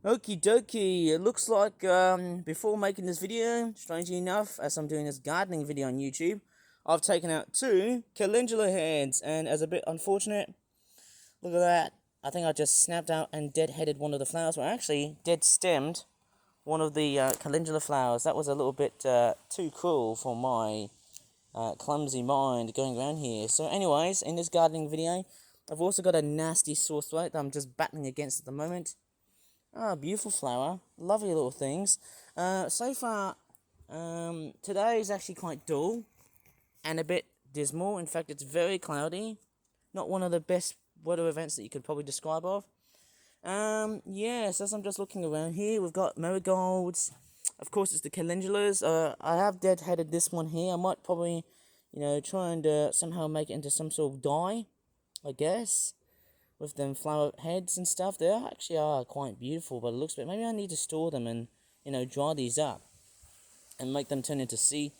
Okie dokie, it looks like before making this video, strangely enough, as I'm doing this gardening video on YouTube, I've taken out two calendula heads, and as a bit unfortunate, look at that, I think I just snapped out and dead-headed one of the flowers, well actually dead-stemmed one of the calendula flowers. That was a little bit too cruel for my clumsy mind going around here. So anyways, in this gardening video, I've also got a nasty sore throat that I'm just battling against at the moment. Ah, beautiful flower. Lovely little things. So far, today is actually quite dull and a bit dismal. In fact, it's very cloudy. Not one of the best weather events that you could probably describe of. Yes, as I'm just looking around here, we've got marigolds. Of course, it's the calendulas. I have dead-headed this one here. I might probably, try and somehow make it into some sort of dye, I guess. With them flower heads and stuff, they actually are quite beautiful by the looks of it. Maybe I need to store them and, dry these up and make them turn into seed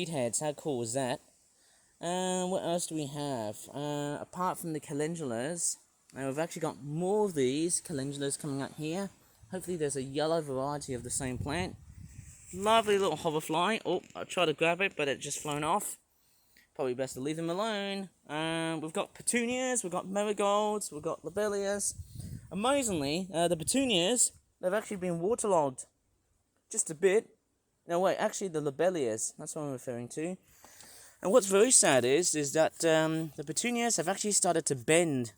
heads. How cool is that? What else do we have? Apart from the calendulas, we've actually got more of these calendulas coming out here. Hopefully there's a yellow variety of the same plant. Lovely little hoverfly. Oh, I tried to grab it, but it just flown off. Probably best to leave them alone. We've got petunias, we've got marigolds, we've got lobelias. Amazingly, the petunias, they've actually been waterlogged. Just a bit. No, wait, actually the lobelias, that's what I'm referring to. And what's very sad is that the petunias have actually started to bend.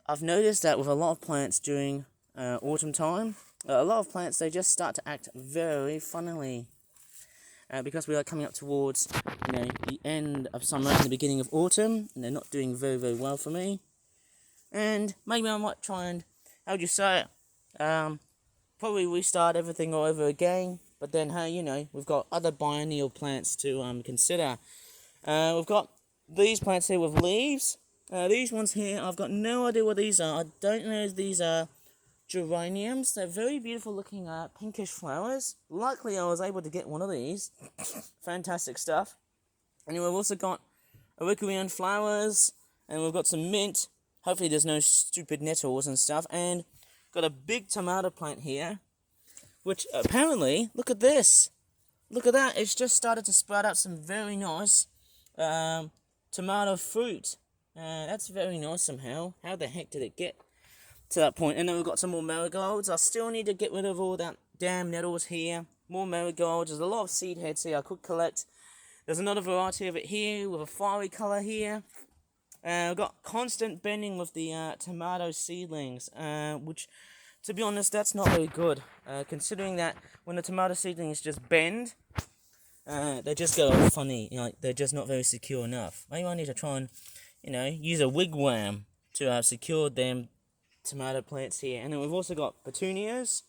I've noticed that with a lot of plants during autumn time. A lot of plants, they just start to act very funnily. Because we are coming up towards, the end of summer and the beginning of autumn, and they're not doing very, very well for me. And maybe I might try and, how would you say it, probably restart everything all over again. But then, hey, we've got other biennial plants to consider. We've got these plants here with leaves. These ones here, I've got no idea what these are. I don't know if these are geraniums. They're very beautiful looking pinkish flowers. Luckily I was able to get one of these. Fantastic stuff. And we've also got auricurian flowers, and we've got some mint. Hopefully there's no stupid nettles and stuff. And got a big tomato plant here, which apparently, look at this. Look at that, it's just started to sprout out some very nice tomato fruit. That's very nice somehow. How the heck did it get to that point? And then we've got some more marigolds. I still need to get rid of all that damn nettles here. More marigolds. There's a lot of seed heads here I could collect. There's another variety of it here with a fiery colour here. We've got constant bending with the tomato seedlings, which, to be honest, that's not very good. Considering that when the tomato seedlings just bend, they just go funny. They're just not very secure enough. Maybe I need to try and, use a wigwam to secure them tomato plants here. And then we've also got petunias,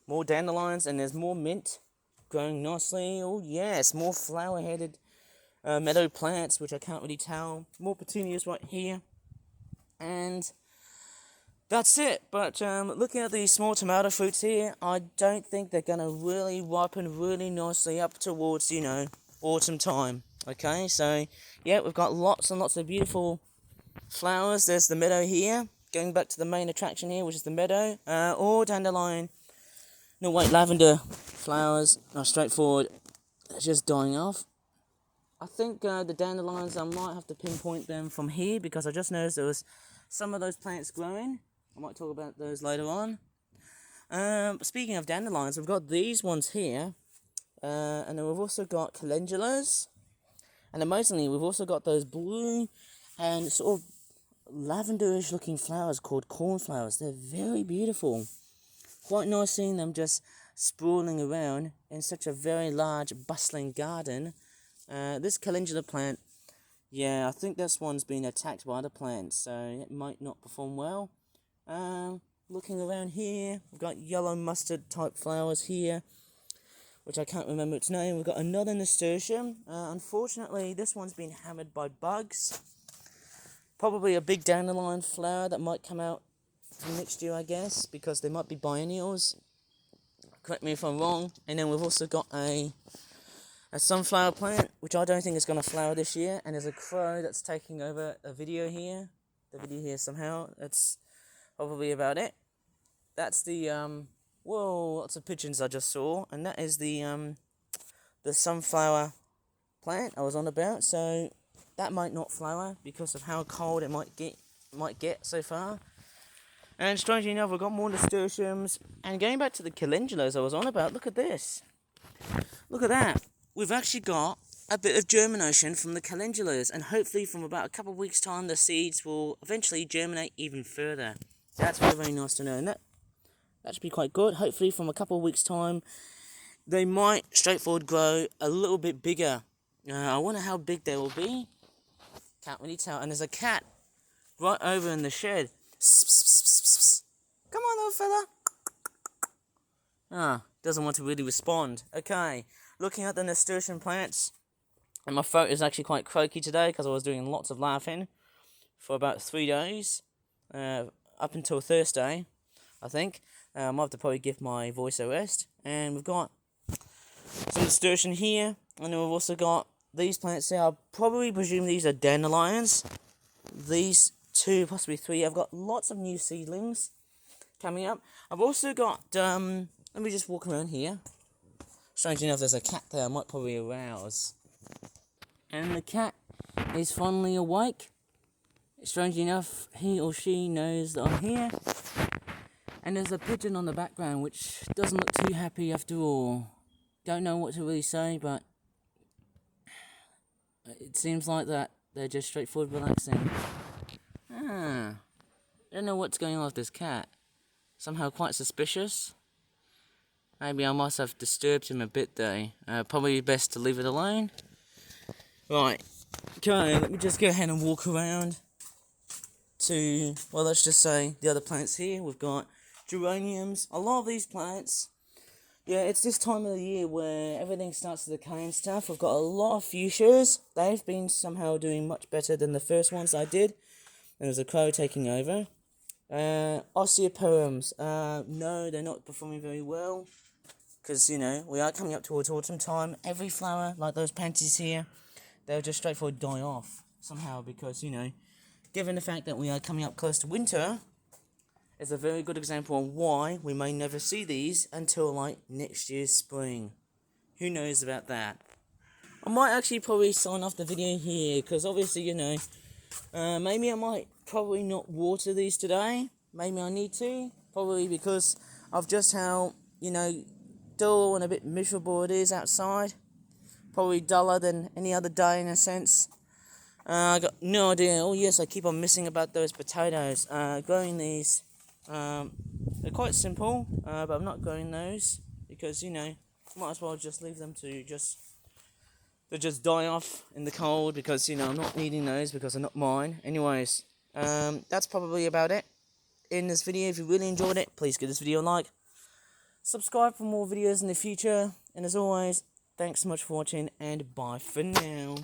more dandelions, and there's more mint growing nicely. Oh yes, more flower-headed meadow plants, which I can't really tell. More petunias right here. And that's it. But looking at these small tomato fruits here, I don't think they're going to really ripen really nicely up towards, autumn time. Okay, so yeah, we've got lots and lots of beautiful flowers. There's the meadow here. Going back to the main attraction here, which is the meadow, or dandelion. No, wait, lavender flowers are straightforward. It's just dying off. I think the dandelions, I might have to pinpoint them from here because I just noticed there was some of those plants growing. I might talk about those later on. Speaking of dandelions, we've got these ones here, and then we've also got calendulas, and amazingly, we've also got those blue and sort of lavenderish looking flowers called cornflowers. They're very beautiful. Quite nice seeing them just sprawling around in such a very large bustling garden. This calendula plant, yeah, I think this one's been attacked by other plants, so it might not perform well. Looking around here, we've got yellow mustard type flowers here, which I can't remember its name. We've got another nasturtium. Unfortunately, this one's been hammered by bugs. Probably a big dandelion flower that might come out next year, I guess, because they might be biennials. Correct me if I'm wrong. And then we've also got a sunflower plant, which I don't think is going to flower this year. And there's a crow that's taking over a video here. The video here somehow. That's probably about it. that's the whoa, lots of pigeons I just saw, and that is the sunflower plant I was on about. So that might not flower because of how cold it might get so far. And strangely enough, we've got more nasturtiums. And going back to the calendulas I was on about, look at this. Look at that. We've actually got a bit of germination from the calendulas, and hopefully from about a couple of weeks' time, the seeds will eventually germinate even further. That's very, very nice to know, and that should be quite good. Hopefully from a couple of weeks' time, they might straightforward grow a little bit bigger. I wonder how big they will be. Can't really tell. And there's a cat right over in the shed. Come on, little fella. Doesn't want to really respond. Okay, looking at the nasturtium plants. And my throat is actually quite croaky today because I was doing lots of laughing for about 3 days. Up until Thursday, I think. I might have to probably give my voice a rest. And we've got some nasturtium here. And then we've also got these plants here. I'll probably presume these are dandelions. These 2, possibly 3. I've got lots of new seedlings coming up. I've also got, let me just walk around here. Strangely enough, there's a cat there I might probably arouse. And the cat is finally awake. Strangely enough, he or she knows that I'm here. And there's a pigeon on the background which doesn't look too happy after all. Don't know what to really say, but it seems like that they're just straightforward relaxing. Don't know what's going on with this cat. Somehow quite suspicious. Maybe I must have disturbed him a bit though. Probably best to leave it alone. Right, okay, let me just go ahead and walk around to, well, let's just say the other plants here. We've got geraniums. A lot of these plants, yeah, it's this time of the year where everything starts to decay and stuff. We've got a lot of fuchsias. They've been somehow doing much better than the first ones I did. And there's a crow taking over. Osteoperums, no, they're not performing very well. Because, you know, we are coming up towards autumn time. Every flower, like those pansies here, they'll just straightforward die off somehow because, you know, given the fact that we are coming up close to winter, it's a very good example of why we may never see these until, like, next year's spring. Who knows about that? I might actually probably sign off the video here because obviously, you know, maybe I might probably not water these today. Maybe I need to. Probably because of just how, you know, dull and a bit miserable it is outside. Probably duller than any other day in a sense. I got no idea. Oh yes, I keep on missing about those potatoes. Growing these, they're quite simple, but I'm not growing those because, you know, might as well just leave them to just die off in the cold because, you know, I'm not needing those because they're not mine. Anyways, that's probably about it in this video. If you really enjoyed it, please give this video a like. Subscribe for more videos in the future. And as always, thanks so much for watching and bye for now.